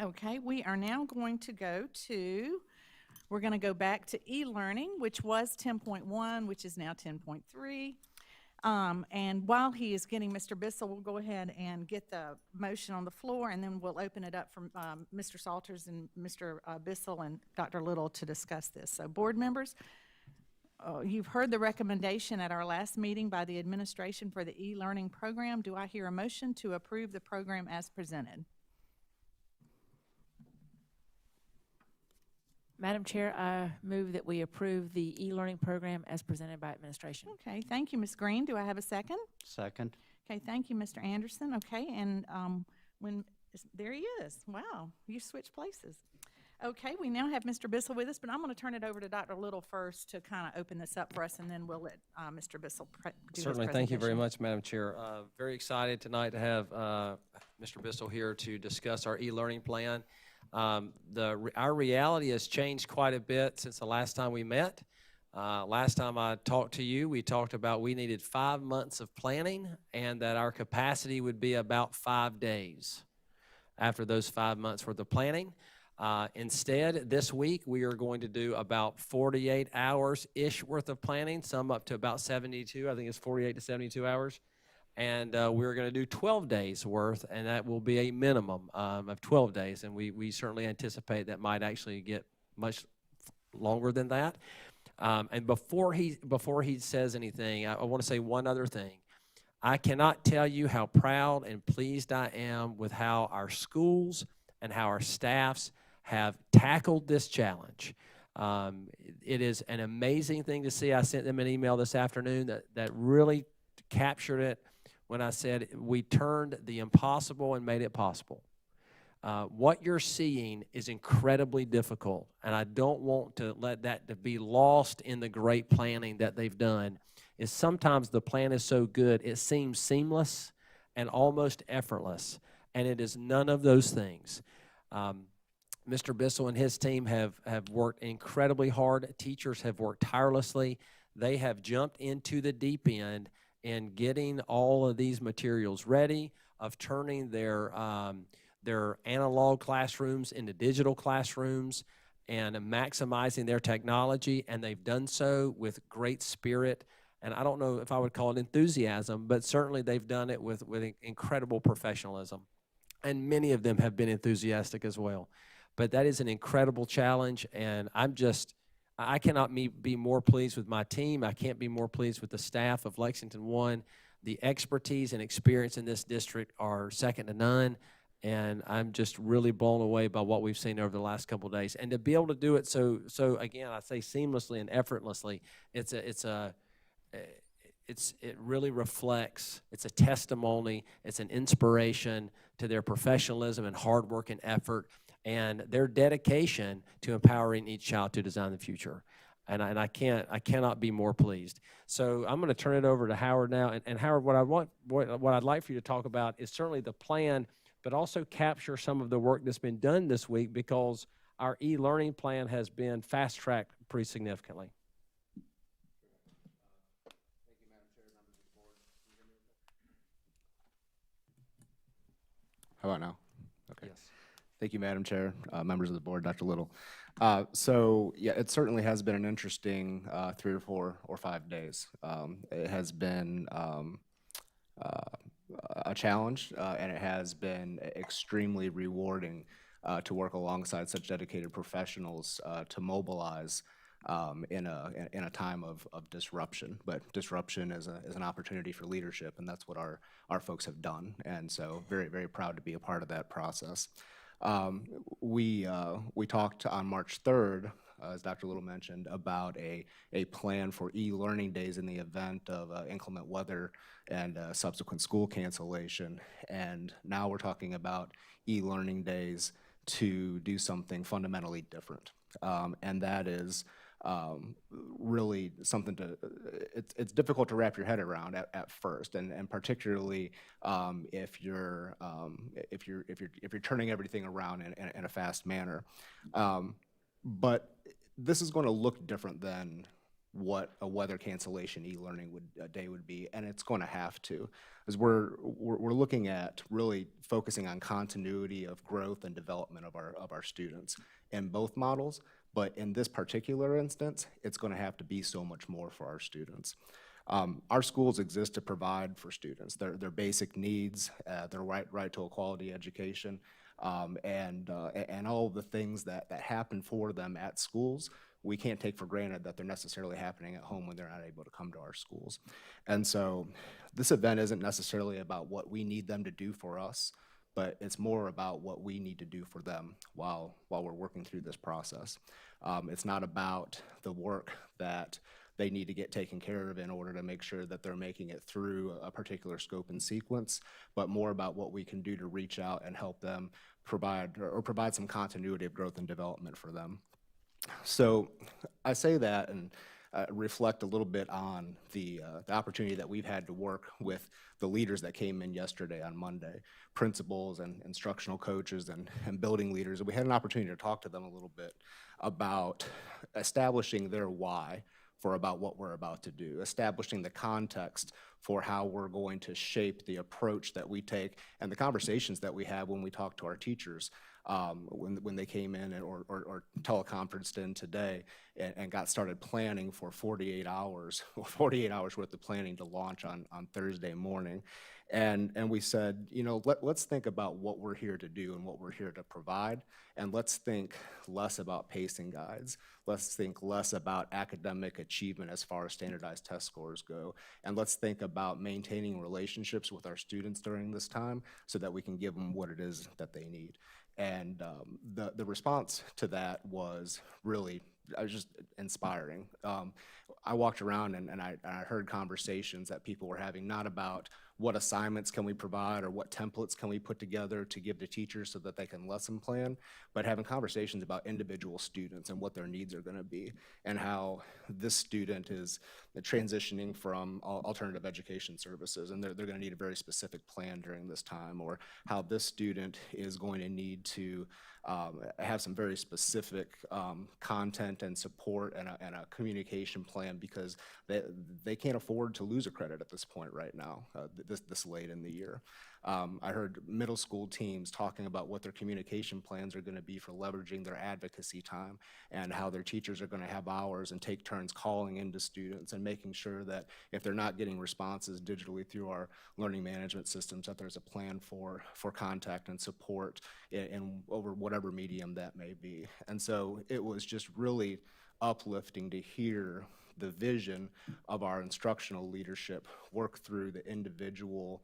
Okay, we are now going to we're going to go back to e-learning, which was 10.1, which is now 10.3. And while he is getting Mr. Bissell, we'll go ahead and get the motion on the floor, and then we'll open it up for Mr. Salters and Mr. Bissell and Dr. Little to discuss this. So, board members, you've heard the recommendation at our last meeting by the administration for the e-learning program. Do I hear a motion to approve the program as presented? Madam Chair, I move that we approve the e-learning program as presented by administration. Okay, thank you, Ms. Green. Do I have a second? Second. Okay, thank you, Mr. Anderson. Okay, and there he is. Wow, you switched places. Okay, we now have Mr. Bissell with us, but I'm going to turn it over to Dr. Little first to kind of open this up for us, and then we'll let Mr. Bissell do his presentation. Certainly. Thank you very much, Madam Chair. Very excited tonight to have Mr. Bissell here to discuss our e-learning plan. Our reality has changed quite a bit since the last time we met. Last time I talked to you, we talked about we needed 5 months of planning and that our capacity would be about 5 days after those 5 months worth of planning. Instead, this week, we are going to do about 48 hours-ish worth of planning, some up to about 72. I think it's 48 to 72 hours. And we're going to do 12 days worth, and that will be a minimum of 12 days. And we certainly anticipate that might actually get much longer than that. And before he says anything, I want to say one other thing. I cannot tell you how proud and pleased I am with how our schools and how our staffs have tackled this challenge. It is an amazing thing to see. I sent them an email this afternoon that really captured it when I said we turned the impossible and made it possible. What you're seeing is incredibly difficult, and I don't want to let that to be lost in the great planning that they've done. Is sometimes the plan is so good, it seems seamless and almost effortless, and it is none of those things. Mr. Bissell and his team have worked incredibly hard. Teachers have worked tirelessly. They have jumped into the deep end in getting all of these materials ready, of turning their analog classrooms into digital classrooms and maximizing their technology, and they've done so with great spirit. And I don't know if I would call it enthusiasm, but certainly they've done it with incredible professionalism. And many of them have been enthusiastic as well. But that is an incredible challenge, and I cannot be more pleased with my team. I can't be more pleased with the staff of Lexington 1. The expertise and experience in this district are second to none, and I'm just really blown away by what we've seen over the last couple of days. And to be able to do it so again, I say seamlessly and effortlessly, it really reflects, it's a testimony, it's an inspiration to their professionalism and hard work and effort, and their dedication to empowering each child to design the future. And I cannot be more pleased. So I'm going to turn it over to Howard now. And Howard, what I'd like for you to talk about is certainly the plan, but also capture some of the work that's been done this week, because our e-learning plan has been fast-tracked pretty significantly. Thank you, Madam Chair, members of the board. Can you hear me okay? How about now? Okay. Yes. Thank you, Madam Chair, members of the board, Dr. Little. So, yeah, it certainly has been an interesting 3 or 4 or 5 days. It has been a challenge, and it has been extremely rewarding to work alongside such dedicated professionals to mobilize in a time of disruption. But disruption is an opportunity for leadership, and that's what our folks have done. And so very, very proud to be a part of that process. We talked on March 3rd, as Dr. Little mentioned, about a plan for e-learning days in the event of inclement weather and subsequent school cancellation. And now we're talking about e-learning days to do something fundamentally different. And that is really something it's difficult to wrap your head around at first, and particularly if you're turning everything around in a fast manner. But this is going to look different than what a weather cancellation e-learning day would be, and it's going to have to, as we're looking at really focusing on continuity of growth and development of our students in both models. But in this particular instance, it's going to have to be so much more for our students. Our schools exist to provide for students their basic needs, their right to a quality education, and all of the things that happen for them at schools. We can't take for granted that they're necessarily happening at home when they're not able to come to our schools. And so this event isn't necessarily about what we need them to do for us, but it's more about what we need to do for them while we're working through this process. It's not about the work that they need to get taken care of in order to make sure that they're making it through a particular scope and sequence, but more about what we can do to reach out and help them provide some continuity of growth and development for them. So I say that and reflect a little bit on the opportunity that we've had to work with the leaders that came in yesterday on Monday, principals and instructional coaches and building leaders. And we had an opportunity to talk to them a little bit about establishing their why for about what we're about to do, establishing the context for how we're going to shape the approach that we take and the conversations that we have when we talk to our teachers when they came in or teleconferenced in today and got started planning for 48 hours worth of planning to launch on Thursday morning. And we said, you know, let's think about what we're here to do and what we're here to provide, and let's think less about pacing guides. Let's think less about academic achievement as far as standardized test scores go, and let's think about maintaining relationships with our students during this time so that we can give them what it is that they need. And the response to that was really just inspiring. I walked around and I heard conversations that people were having, not about what assignments can we provide or what templates can we put together to give to teachers so that they can lesson plan, but having conversations about individual students and what their needs are going to be and how this student is transitioning from alternative education services, and they're going to need a very specific plan during this time, or how this student is going to need to have some very specific content and support and a communication plan because they can't afford to lose a credit at this point right now, this late in the year. I heard middle school teams talking about what their communication plans are going to be for leveraging their advocacy time and how their teachers are going to have hours and take turns calling into students and making sure that if they're not getting responses digitally through our learning management systems, that there's a plan for contact and support in over whatever medium that may be. And so it was just really uplifting to hear the vision of our instructional leadership work through the individual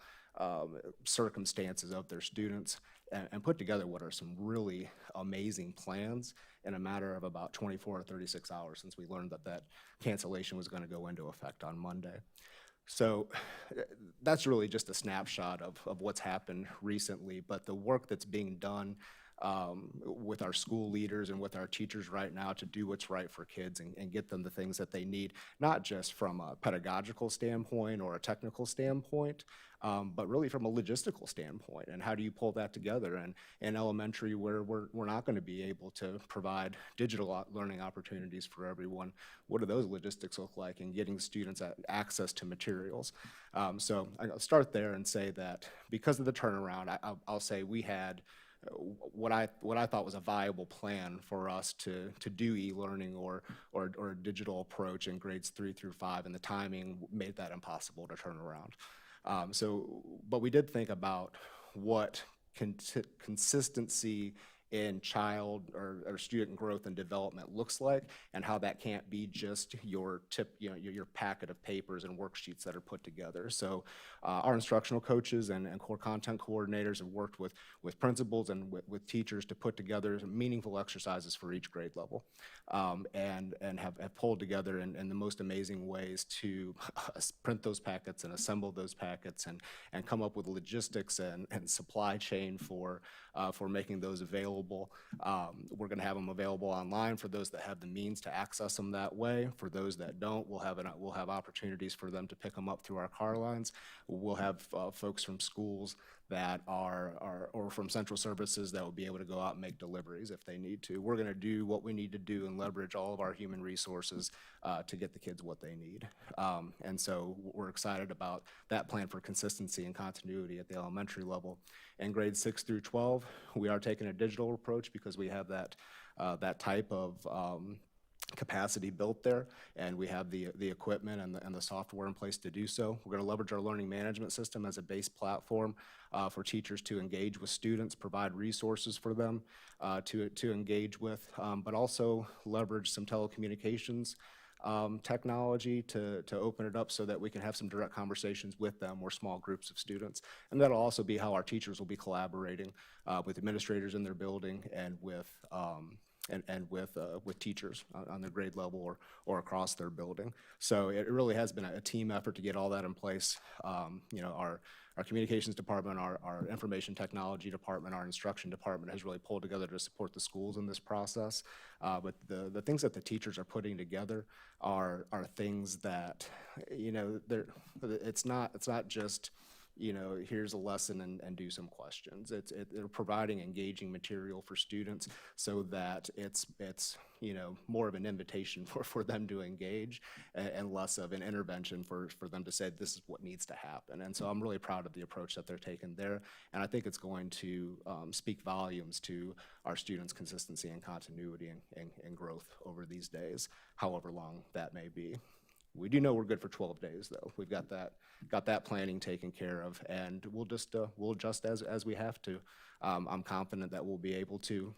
circumstances of their students and put together what are some really amazing plans in a matter of about 24 or 36 hours since we learned that cancellation was going to go into effect on Monday. So that's really just a snapshot of what's happened recently, but the work that's being done with our school leaders and with our teachers right now to do what's right for kids and get them the things that they need, not just from a pedagogical standpoint or a technical standpoint, but really from a logistical standpoint. And how do you pull that together? And in elementary, where we're not going to be able to provide digital learning opportunities for everyone, what do those logistics look like in getting students access to materials? So I'll start there and say that because of the turnaround, I'll say we had what I thought was a viable plan for us to do e-learning or a digital approach in grades 3 through 5, and the timing made that impossible to turn around. But we did think about what consistency in child or student growth and development looks like, and how that can't be just your packet of papers and worksheets that are put together. So our instructional coaches and core content coordinators have worked with principals and with teachers to put together meaningful exercises for each grade level, and have pulled together in the most amazing ways to print those packets and assemble those packets and come up with logistics and supply chain for making those available. We're going to have them available online for those that have the means to access them that way. For those that don't, we'll have opportunities for them to pick them up through our car lines. We'll have folks from schools that or from central services that will be able to go out and make deliveries if they need to. We're going to do what we need to do and leverage all of our human resources to get the kids what they need. And so we're excited about that plan for consistency and continuity at the elementary level. In grades 6 through 12, we are taking a digital approach because we have that type of capacity built there, and we have the equipment and the software in place to do so. We're going to leverage our learning management system as a base platform for teachers to engage with students, provide resources for them to engage with, but also leverage some telecommunications technology to open it up so that we can have some direct conversations with them or small groups of students. And that'll also be how our teachers will be collaborating with administrators in their building and with with teachers on their grade level or across their building. So it really has been a team effort to get all that in place. You know, our communications department, our information technology department, our instruction department has really pulled together to support the schools in this process. But the things that the teachers are putting together are things that, you know, it's not just, you know, here's a lesson and do some questions. They're providing engaging material for students so that it's you know, more of an invitation for them to engage and less of an intervention for them to say this is what needs to happen. And so I'm really proud of the approach that they're taking there, and I think it's going to speak volumes to our students' consistency and continuity and growth over these days, however long that may be. We do know we're good for 12 days, though. We've got that planning taken care of, and we'll adjust as we have to. I'm confident that we'll be able to.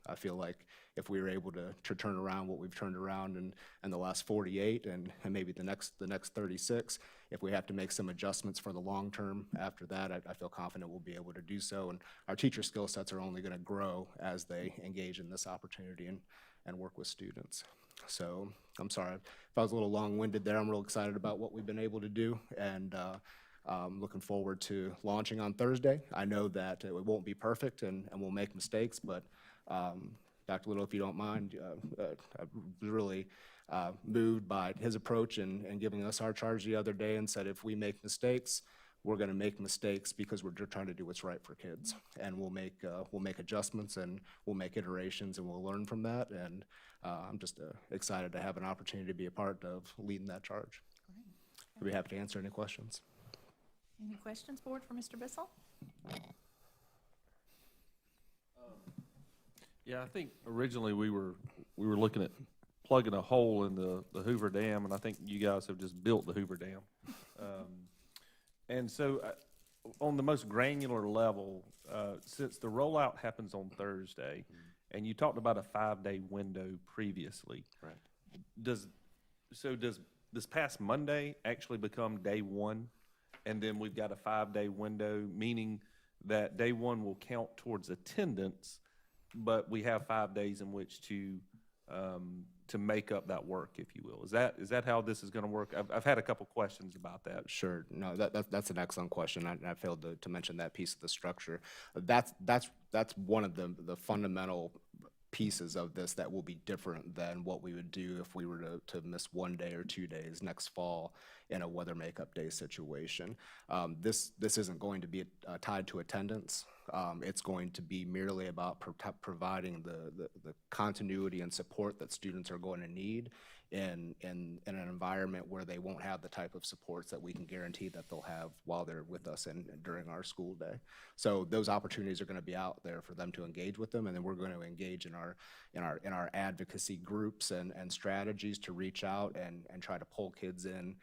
I feel like if we were able to turn around what we've turned around in the last 48 and maybe the next 36, if we have to make some adjustments for the long term after that, I feel confident we'll be able to do so. And our teacher skill sets are only going to grow as they engage in this opportunity and work with students. So I'm sorry if I was a little long-winded there. I'm real excited about what we've been able to do, and looking forward to launching on Thursday. I know that it won't be perfect and we'll make mistakes, but Dr. Little, if you don't mind, I was really moved by his approach and giving us our charge the other day and said if we make mistakes, we're going to make mistakes because we're just trying to do what's right for kids, and we'll make adjustments and we'll make iterations and we'll learn from that. And I'm just excited to have an opportunity to be a part of leading that charge. Great. I'd be happy to answer any questions. Any questions, board, for Mr. Bissell? Yeah, I think originally we were looking at plugging a hole in the Hoover Dam, and I think you guys have just built the Hoover Dam. And so on the most granular level, since the rollout happens on Thursday, and you talked about a 5-day window previously. Right. Does this past Monday actually become day one, and then we've got a 5-day window, meaning that day one will count towards attendance, but we have 5 days in which to make up that work, if you will. Is that how this is going to work? I've had a couple questions about that. Sure. No, that's an excellent question. I failed to mention that piece of the structure. That's one of the fundamental pieces of this that will be different than what we would do if we were to miss 1 day or 2 days next fall in a weather makeup day situation. This isn't going to be tied to attendance. It's going to be merely about providing the continuity and support that students are going to need in an environment where they won't have the type of supports that we can guarantee that they'll have while they're with us and during our school day. So those opportunities are going to be out there for them to engage with them, and then we're going to engage in our advocacy groups and strategies to reach out and try to pull kids in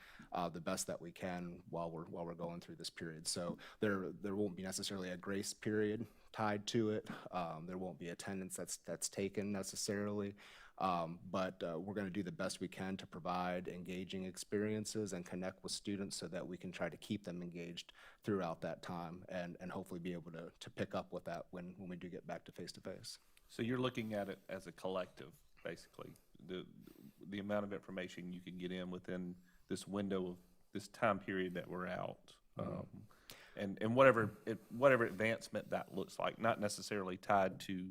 the best that we can while we're going through this period. So there won't be necessarily a grace period tied to it. There won't be attendance that's taken necessarily. But we're going to do the best we can to provide engaging experiences and connect with students so that we can try to keep them engaged throughout that time and hopefully be able to pick up with that when we do get back to face-to-face. So you're looking at it as a collective, basically, the amount of information you can get in within this window of this time period that we're out, and whatever advancement that looks like, not necessarily tied to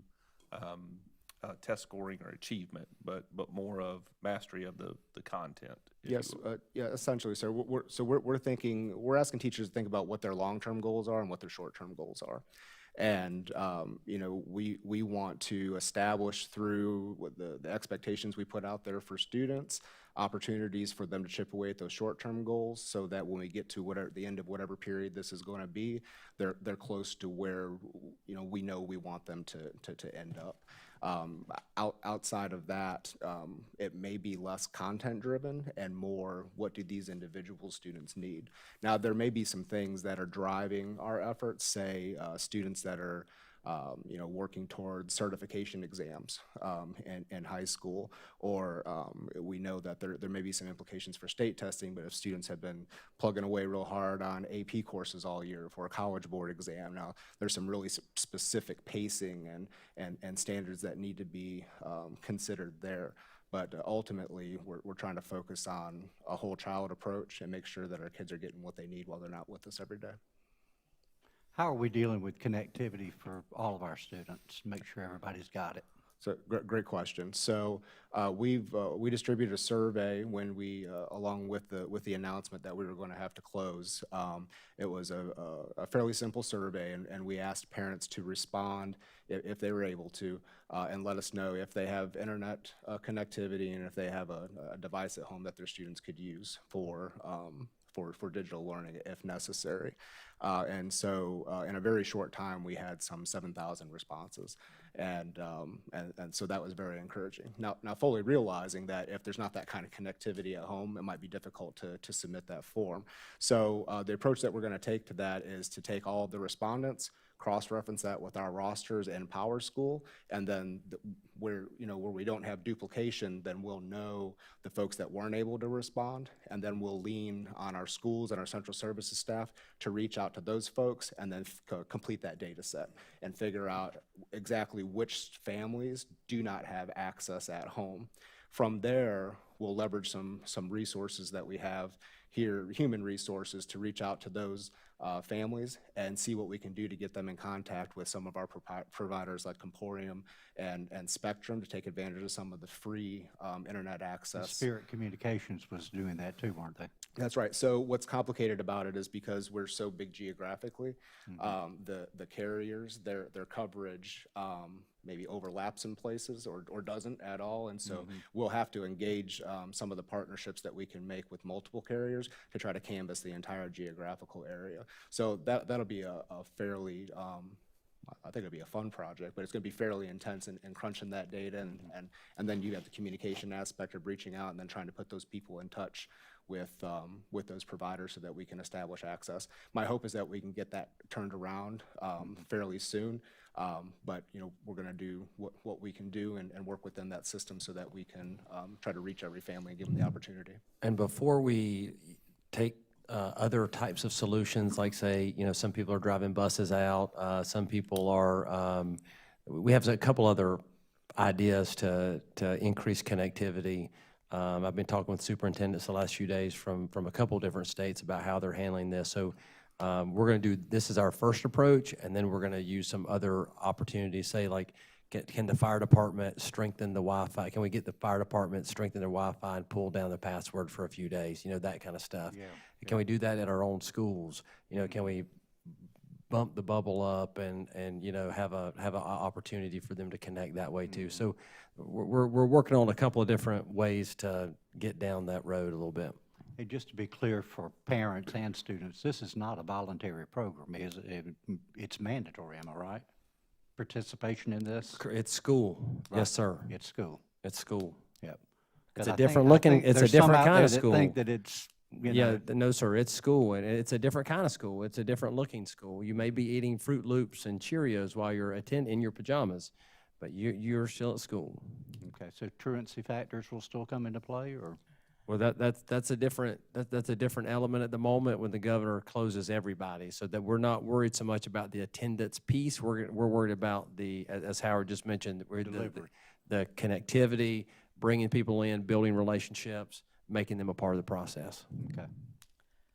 test scoring or achievement, but more of mastery of the content. if you Yes, will. yeah, essentially, sir. We're thinking, we're asking teachers to think about what their long-term goals are and what their short-term goals are. And, you know, we want to establish through what the expectations we put out there for students, opportunities for them to chip away at those short-term goals so that when we get to whatever, the end of whatever period this is going to be, they're close to where, you know we want them to end up. Outside of that, it may be less content-driven and more what do these individual students need. Now, there may be some things that are driving our efforts, say students that are you know, working towards certification exams in high school, or we know that there may be some implications for state testing, but if students have been plugging away real hard on AP courses all year for a college board exam, now there's some really specific pacing and standards that need to be considered there. But ultimately, we're trying to focus on a whole child approach and make sure that our kids are getting what they need while they're not with us every day. How are we dealing with connectivity for all of our students? Make sure everybody's got it. So great question. So we distributed a survey when we, along with the announcement that we were going to have to close. It was a fairly simple survey, and we asked parents to respond if they were able to, and let us know if they have internet connectivity and if they have a device at home that their students could use for digital learning if necessary. And so in a very short time, we had some 7,000 responses. And so that was very encouraging. Now fully realizing that if there's not that kind of connectivity at home, it might be difficult to submit that form. So the approach that we're going to take to that is to take all of the respondents, cross-reference that with our rosters in PowerSchool, and then where we don't have duplication, then we'll know the folks that weren't able to respond, and then we'll lean on our schools and our central services staff to reach out to those folks and then complete that data set and figure out exactly which families do not have access at home. From there, we'll leverage some resources that we have here, human resources, to reach out to those families and see what we can do to get them in contact with some of our providers like Comporium and Spectrum to take advantage of some of the free internet access. Spirit Communications was doing that too, weren't they? That's right. So what's complicated about it is because we're so big geographically, the carriers, their coverage maybe overlaps in places or doesn't at all. And so we'll have to engage some of the partnerships that we can make with multiple carriers to try to canvass the entire geographical area. So that'll be a fairly, I think it'll be a fun project, but it's going to be fairly intense in crunching that data. And then you have the communication aspect of reaching out and then trying to put those people in touch with those providers so that we can establish access. My hope is that we can get that turned around fairly soon. But we're going to do what we can do and work within that system so that we can try to reach every family and give them the opportunity. And before we take other types of solutions, like say, some people are driving buses out, some people are, we have a couple other ideas to increase connectivity. I've been talking with superintendents the last few days from a couple different states about how they're handling this. So we're going to do, this is our first approach, and then we're going to use some other opportunities, say like, can the fire department strengthen the Wi-Fi? Can we get the fire department strengthen their Wi-Fi and pull down the password for a few days? That kind of stuff. Yeah. Can we do that at our own schools? Can we bump the bubble up and have an opportunity for them to connect that way too? So we're working on a couple of different ways to get down that road a little bit. Hey, just to be clear for parents and students, this is not a voluntary program. It's mandatory, am I right? Participation in this? It's school. Right. Yes, sir. It's school. It's school. Yep. It's a different looking, it's a different kind of school. That think that it's, yeah, no, sir, it's school, and it's a different kind of school. It's a different looking school. You may be eating Fruit Loops and Cheerios while you're in your pajamas, but you're still at school. Okay, so truancy factors will still come into play, or? Well, that's a different element at the moment when the governor closes everybody, so that we're not worried so much about the attendance piece. We're worried about as Howard just mentioned, the connectivity, bringing people in, building relationships, making them a part of the process. Okay,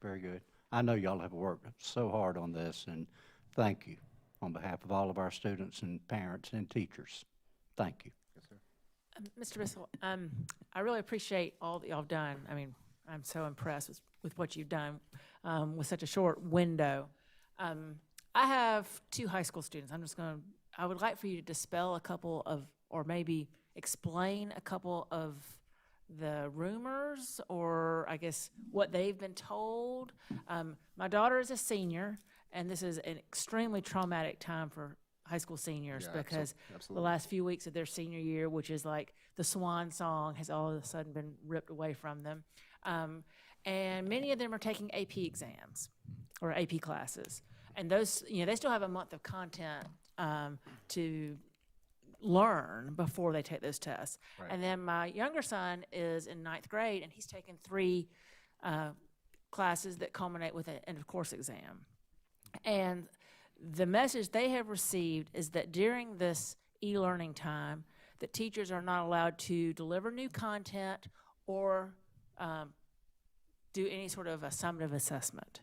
very good. I know y'all have worked so hard on this, and thank you on behalf of all of our students and parents and teachers. Thank you. Yes, Mr. Bissell, I really appreciate all that y'all have done. I mean, I'm so impressed with what you've done with such a short window. I have 2 high school students. I would like for you to dispel a couple of, or maybe explain a couple of the rumors, or I guess what they've been told. My daughter is a senior, and this is an extremely traumatic time for high school seniors Yeah, because the absolutely. last few weeks of their senior year, which is like the swan song, has all of a sudden been ripped away from them. And many of them are taking AP exams or AP classes. And those, they still have a month of content to learn before they take those tests. Right. And then my younger son is in 9th grade, and he's taken 3 classes that culminate with an end of course exam. And the message they have received is that during this e-learning time, that teachers are not allowed to deliver new content or do any sort of a summative assessment.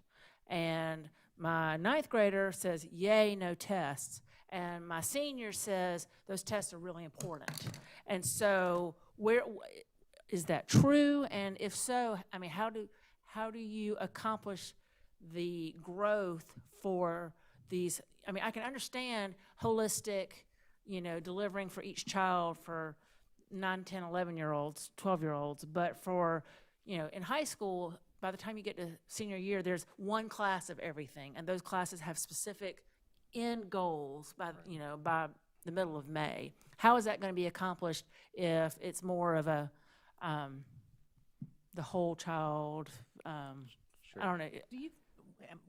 And my 9th grader says, yay, no tests. And my senior says those tests are really important. And so is that true? And if so, I mean, how do you accomplish the growth for these? I mean, I can understand holistic, delivering for each child for 9, 10, 11-year-olds, 12-year-olds, but for, in high school, by the time you get to senior year, there's one class of everything, and those classes have specific end goals by the middle of May. How is that going to be accomplished if it's more of a the whole child? I don't know.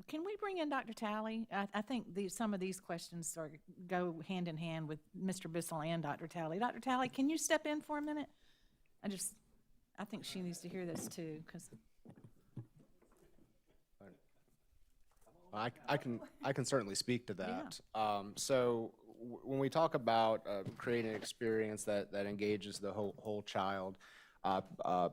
Can we bring in Dr. Talley? I think some of these questions go hand in hand with Mr. Bissell and Dr. Talley. Dr. Talley, can you step in for a minute? I think she needs to hear this too, because. I can certainly speak to that. So when we talk about creating an experience that engages the whole child, a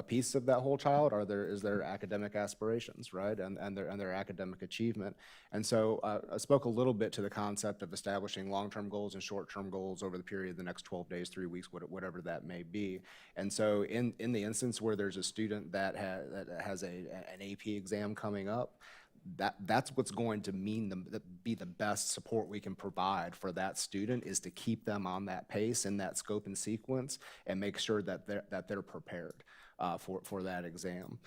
piece of that whole child is their academic aspirations, right, and their academic achievement. And so I spoke a little bit to the concept of establishing long-term goals and short-term goals over the period of the next 12 days, 3 weeks, whatever that may be. And so in the instance where there's a student that has an AP exam coming up, that's what's going to be the best support we can provide for that student, is to keep them on that pace and that scope and sequence, and make sure that they're prepared for that exam,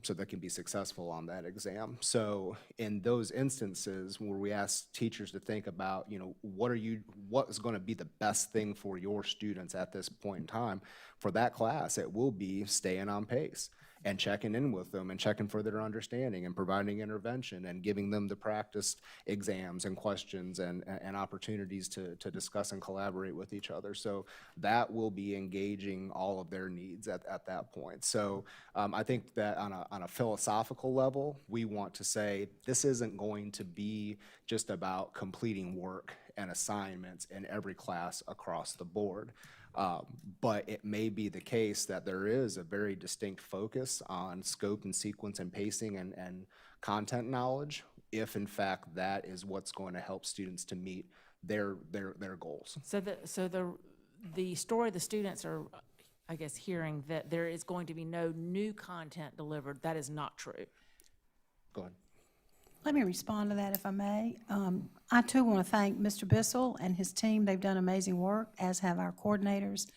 so they can be successful on that exam. So in those instances where we ask teachers to think about, what is going to be the best thing for your students at this point in time, for that class, it will be staying on pace and checking in with them and checking for their understanding and providing intervention and giving them the practice exams and questions and opportunities to discuss and collaborate with each other. So that will be engaging all of their needs at that point. So I think that on a philosophical level, we want to say this isn't going to be just about completing work and assignments in every class across the board. But it may be the case that there is a very distinct focus on scope and sequence and pacing and content knowledge, if in fact that is what's going to help students to meet their goals. So the story the students are, I guess, hearing that there is going to be no new content delivered, that is not true. Go ahead. Let me respond to that, if I may. I too want to thank Mr. Bissell and his team. They've done amazing work, as have our coordinators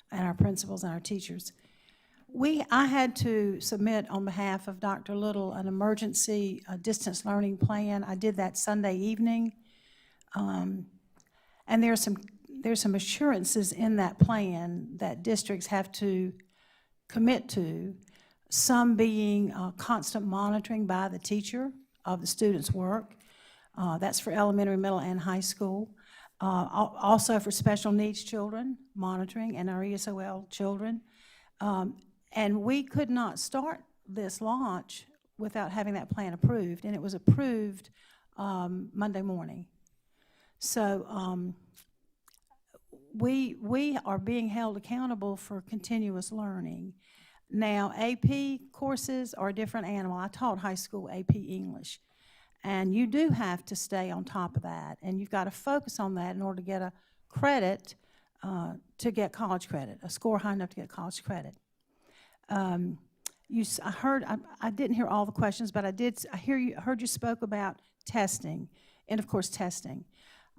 and our principals and our teachers. I had to submit on behalf of Dr. Little an emergency distance learning plan. I did that Sunday evening. And there's some assurances in that plan that districts have to commit to, some being constant monitoring by the teacher of the students' work. That's for elementary, middle, and high school. Also for special needs children, monitoring, and our ESOL children. And we could not start this launch without having that plan approved, and it was approved Monday morning. So we are being held accountable for continuous learning. Now, AP courses are a different animal. I taught high school AP English, and you do have to stay on top of that, and you've got to focus on that in order to get a credit to get college credit, a score high enough to get college credit. I didn't hear all the questions, but heard you spoke about testing, and of course, testing.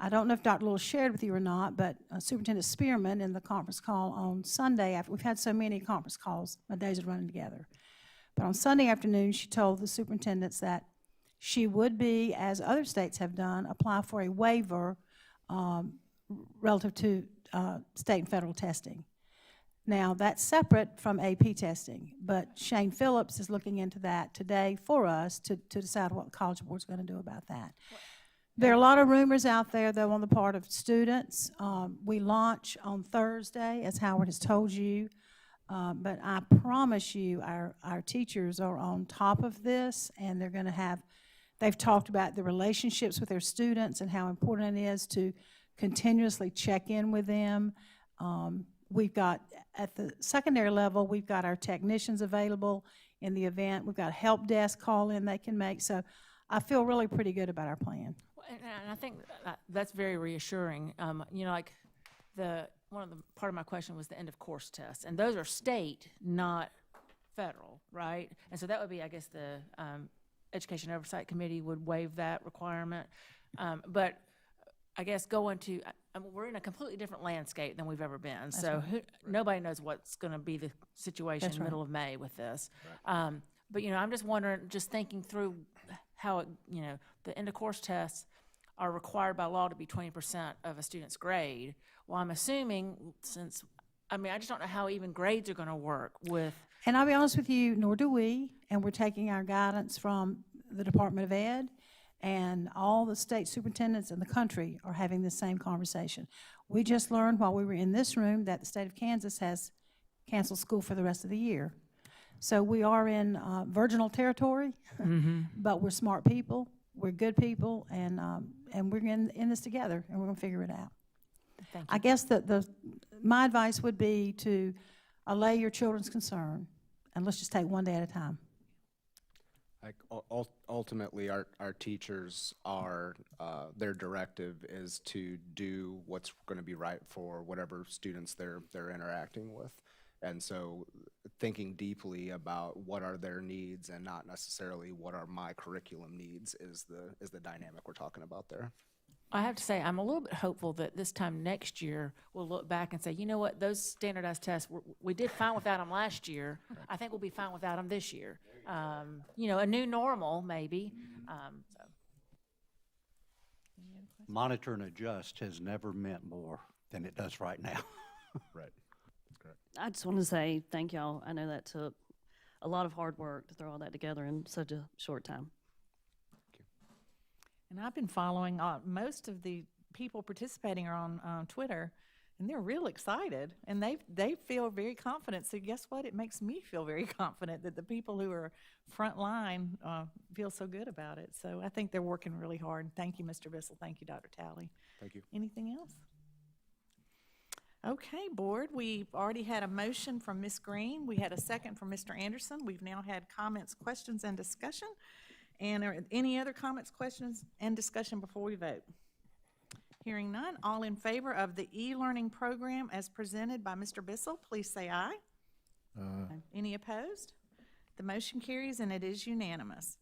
I don't know if Dr. Little shared with you or not, but Superintendent Spearman in the conference call on Sunday, after we've had so many conference calls, my days are running together. But on Sunday afternoon, she told the superintendents that she would be, as other states have done, apply for a waiver relative to state and federal testing. Now, that's separate from AP testing, but Shane Phillips is looking into that today for us to decide what the College Board's going to do about that. There are a lot of rumors out there, though, on the part of students. We launch on Thursday, as Howard has told you, but I promise you our teachers are on top of this, and they're going to they've talked about the relationships with their students and how important it is to continuously check in with them. We've got, at the secondary level, we've got our technicians available in the event. We've got a help desk call-in they can make. So I feel really pretty good about our plan. And I think that's very reassuring. You know, like part of my question was the end of course tests, and those are state, not federal, right? And so that would be, I guess, the Education Oversight Committee would waive that requirement. But I guess we're in a completely different landscape than we've ever been. That's so right. Nobody knows what's going to be the situation That's in the right. middle of May with this. Right. But, you know, I'm just wondering, just thinking through how, the end of course tests are required by law to be 20% of a student's grade. Well, I'm assuming I just don't know how even grades are going to work with. And I'll be honest with you, nor do we, and we're taking our guidance from the Department of Ed, and all the state superintendents in the country are having the same conversation. We just learned while we were in this room that the state of Kansas has canceled school for the rest of the year. So we are in virginal territory, but we're smart people, we're good people, and we're in this together, and we're going to figure it out. Thank you. I guess my advice would be to allay your children's concern, and let's just take one day at a time. Like ultimately, our teachers are their directive is to do what's going to be right for whatever students they're interacting with, and so thinking deeply about what are their needs and not necessarily what are my curriculum needs is the dynamic we're talking about there. I have to say, I'm a little bit hopeful that this time next year, we'll look back and say, you know what, those standardized tests, we did fine without them last year. I think we'll be fine without them this year. A new normal, maybe. Monitor and adjust has never meant more than it does right now. Right. That's correct. I just want to say thank y'all. I know that took a lot of hard work to throw all that together in such a short time. And I've been following, most of the people participating are on Twitter, and they're real excited, and they feel very confident. So guess what? It makes me feel very confident that the people who are front line feel so good about it. So I think they're working really hard. Thank you, Mr. Bissell. Thank you, Dr. Talley. Thank you. Anything else? Okay, board, we've already had a motion from Ms. Green. We had a second from Mr. Anderson. We've now had comments, questions, and discussion. And are any other comments, questions, and discussion before we vote? Hearing none, all in favor of the e-learning program as presented by Mr. Bissell, please say aye. Any opposed? The motion carries and it is unanimous.